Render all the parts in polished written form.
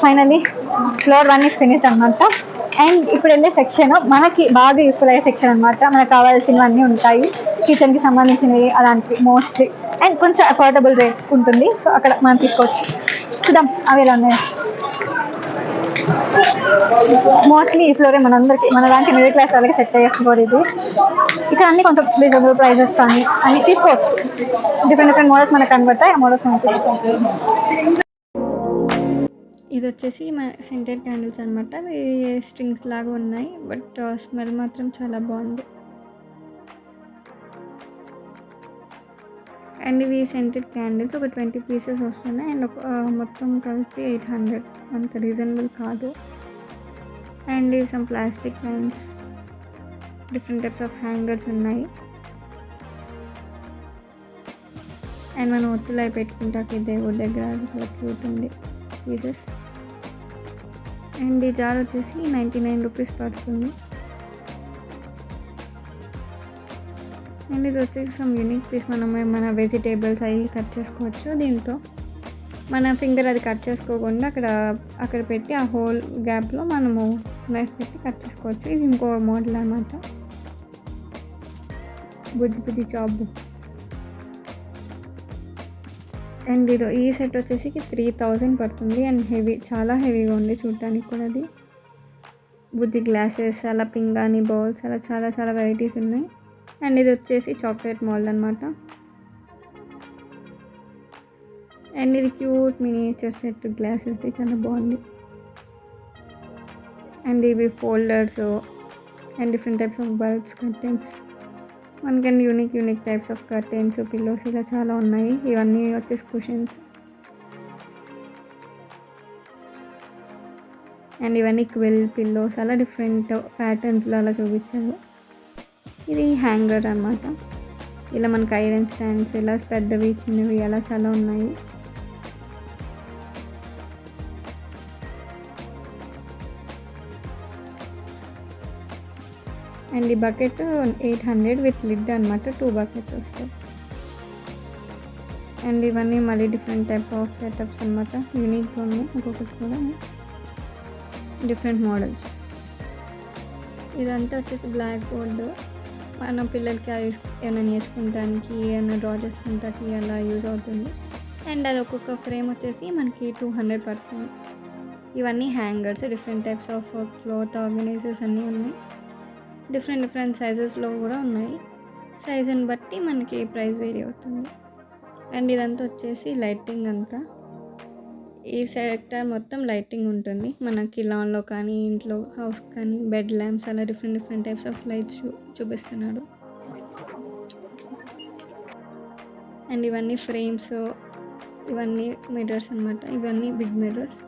Finally floor 1 is finish అనమాట. And ఇప్పుడు వెళ్ళే సెక్షన్ మనకి బాగా యూస్ఫుల్ అయ్యే సెక్షన్ అనమాట. మనకు కావాల్సినవన్నీ ఉంటాయి, కిచెన్కి సంబంధించినవి అలాంటివి మోస్ట్లీ. అండ్ కొంచెం అఫోర్డబుల్ రేట్ ఉంటుంది, సో అక్కడ మనం తీసుకోవచ్చు. చూద్దాం అవి ఎలా ఉన్నాయి. మోస్ట్లీ ఈ ఫ్లోరే మనందరికి, మన లాంటి మిడిల్ క్లాస్ వాళ్ళకి సెట్ అయ్యే ఫ్లోర్ ఇది. ఇక్కడ అన్ని కొంచెం రీజనబుల్ ప్రైజెస్ కానీ అన్ని తీసుకోవచ్చు. డిఫరెంట్ మోడల్స్ మనకు కనబడతాయి, ఆ మోడల్స్ మనం తీసుకోవచ్చు. ఇది వచ్చేసి మన సెంటెడ్ క్యాండిల్స్ అనమాట. అవి స్ట్రింగ్స్ లాగా ఉన్నాయి, బట్ స్మెల్ మాత్రం చాలా బాగుంది. అండ్ ఇవి సెంటెడ్ క్యాండిల్స్ ఒక 20 పీసెస్ వస్తున్నాయి. అండ్ ఒక మొత్తం కలిపి 800, అంత రీజనబుల్ కాదు. అండ్ ఇవి some plastic lines, different types of hangers ఉన్నాయి. అండ్ మనం ఒత్తులు అవి పెట్టుకుంటాకి దేవుడి దగ్గర చాలా క్యూట్ ఉంది పీసెస్. అండ్ ఈ జార్ వచ్చేసి 99 రూపీస్ పడుతుంది. అండ్ ఇది వచ్చేసి సమ్ యూనిక్ పీస్. మనం మన వెజిటేబుల్స్ అవి కట్ చేసుకోవచ్చు దీంతో. మన ఫింగర్ అది కట్ చేసుకోకుండా అక్కడ పెట్టి ఆ హోల్ గ్యాప్లో మనము నైఫ్ పెట్టి కట్ చేసుకోవచ్చు. ఇది ఇంకో మోడల్ అన్నమాట, బుజ్జి చాబు. అండ్ ఈ సెట్ వచ్చేసి 3000 పడుతుంది. అండ్ చాలా హెవీగా ఉంది చూడటానికి కూడా. అది బుజ్జి గ్లాసెస్, అలా పింగాణి బౌల్స్, అలా చాలా వెరైటీస్ ఉన్నాయి. అండ్ ఇది వచ్చేసి చాక్లెట్ మోల్డ్ అనమాట. అండ్ ఇది క్యూట్ మినియేచర్ సెట్ గ్లాసెస్ది, చాలా బాగుంది. అండ్ ఇవి folders and different types of bulbs, curtains, మనకండి unique types of curtains, pillows, ఇలా చాలా ఉన్నాయి. ఇవన్నీ వచ్చేసి కుషన్స్. అండ్ ఇవన్నీ క్విల్ పిల్లోస్, అలా డిఫరెంట్ ప్యాటర్న్స్లో అలా చూపించారు. ఇది హ్యాంగర్ అన్నమాట. ఇలా మనకు ఐరన్ స్టాండ్స్, ఇలా పెద్దవి చిన్నవి అలా చాలా ఉన్నాయి. అండ్ ఈ బకెట్ 800 విత్ లిడ్ అనమాట. 2 బకెట్స్ వస్తాయి. అండ్ ఇవన్నీ మళ్ళీ డిఫరెంట్ టైప్ ఆఫ్ సెటప్స్ అనమాట. యూనిక్గా ఉన్నాయి, ఒక్కొక్కటి కూడా డిఫరెంట్ మోడల్స్. ఇదంతా వచ్చేసి బ్లాక్ బోర్డు. మన పిల్లలకి అది ఏమైనా నేర్చుకుంటానికి, ఏమైనా డ్రా చేసుకుంటానికి అలా యూజ్ అవుతుంది. అండ్ అది ఒక్కొక్క ఫ్రేమ్ వచ్చేసి మనకి 200 పడుతుంది. ఇవన్నీ hangers, different types of cloth organisers అన్నీ ఉన్నాయి. డిఫరెంట్ సైజెస్లో కూడా ఉన్నాయి. సైజుని బట్టి మనకి ప్రైస్ వేరీ అవుతుంది. అండ్ ఇదంతా వచ్చేసి లైటింగ్ అంతా. ఈ సెక్టర్ మొత్తం లైటింగ్ ఉంటుంది మనకి. లాన్లో కానీ, ఇంట్లో హౌస్ కానీ, బెడ్ ల్యాంప్స్, అలా డిఫరెంట్ టైప్స్ ఆఫ్ లైట్స్ చూపిస్తున్నాడు. అండ్ ఇవన్నీ ఫ్రేమ్స్, ఇవన్నీ మిర్రర్స్ అనమాట. ఇవన్నీ బిగ్ మిర్రర్స్.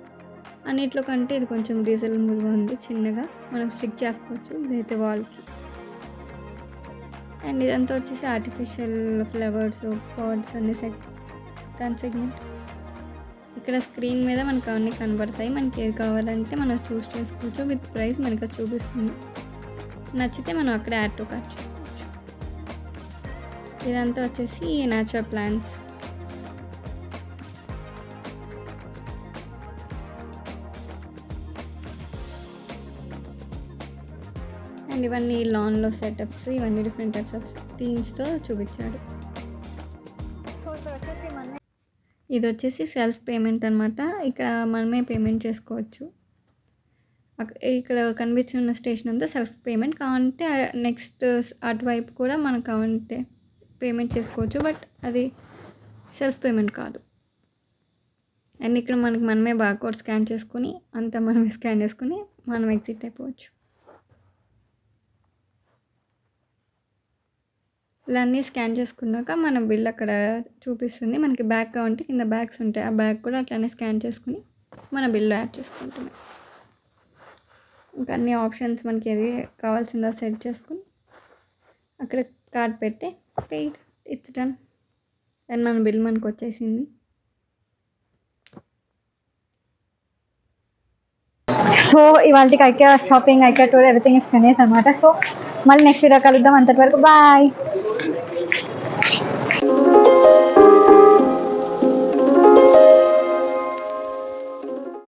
అన్నిట్లో కంటే ఇది కొంచెం రీజనబుల్గా ఉంది, చిన్నగా మనం స్టిక్ చేసుకోవచ్చు ఇదైతే వాల్కి. అండ్ ఇదంతా వచ్చేసి ఆర్టిఫిషియల్ ఫ్లవర్స్, పాట్స్ అన్ని దాని సెగ్మెంట్. ఇక్కడ స్క్రీన్ మీద మనకు అవన్నీ కనబడతాయి. మనకి ఏది కావాలంటే మనం చూస్ చేసుకోవచ్చు. విత్ ప్రైస్ మనకు చూపిస్తుంది. నచ్చితే మనం అక్కడ యాడ్ టు కార్ట్ చేసుకోవచ్చు. ఇదంతా వచ్చేసి న్యాచురల్ ప్లాంట్స్. అండ్ ఇవన్నీ లాన్లో సెటప్స్, ఇవన్నీ డిఫరెంట్ టైప్స్ ఆఫ్ థీమ్స్తో చూపించాడు. సో ఇది వచ్చేసి సెల్ఫ్ పేమెంట్ అనమాట. ఇక్కడ మనమే పేమెంట్ చేసుకోవచ్చు. ఇక్కడ కనిపించిన స్టేషన్ అంతా సెల్ఫ్ పేమెంట్. కావాలంటే నెక్స్ట్ అటువైపు కూడా మనకు కావాలంటే పేమెంట్ చేసుకోవచ్చు, బట్ అది సెల్ఫ్ పేమెంట్ కాదు. అండ్ ఇక్కడ మనమే బార్కోడ్ స్కాన్ చేసుకుని, అంతా మనమే స్కాన్ చేసుకుని మనం ఎగ్జిట్ అయిపోవచ్చు. ఇలా అన్నీ స్కాన్ చేసుకున్నాక మన బిల్ అక్కడ చూపిస్తుంది. మనకి బ్యాగ్ కావాలంటే కింద బ్యాగ్స్ ఉంటాయి, ఆ బ్యాగ్ కూడా అట్లానే స్కాన్ చేసుకుని మన బిల్లో యాడ్ చేసుకుంటున్నాం. ఇంకా అన్ని ఆప్షన్స్ మనకి ఏది కావాల్సిందో సెట్ చేసుకుని అక్కడ కార్డ్ పెడితే పెయిడ్, ఇట్స్ డన్. అండ్ మన బిల్ మనకు వచ్చేసింది. సో ఇవాళకి IKEA shopping, IKEA tour, everything is finish అనమాట. సో మళ్ళీ నెక్స్ట్ వీడియో కలుద్దాం. అంతవరకు బాయ్.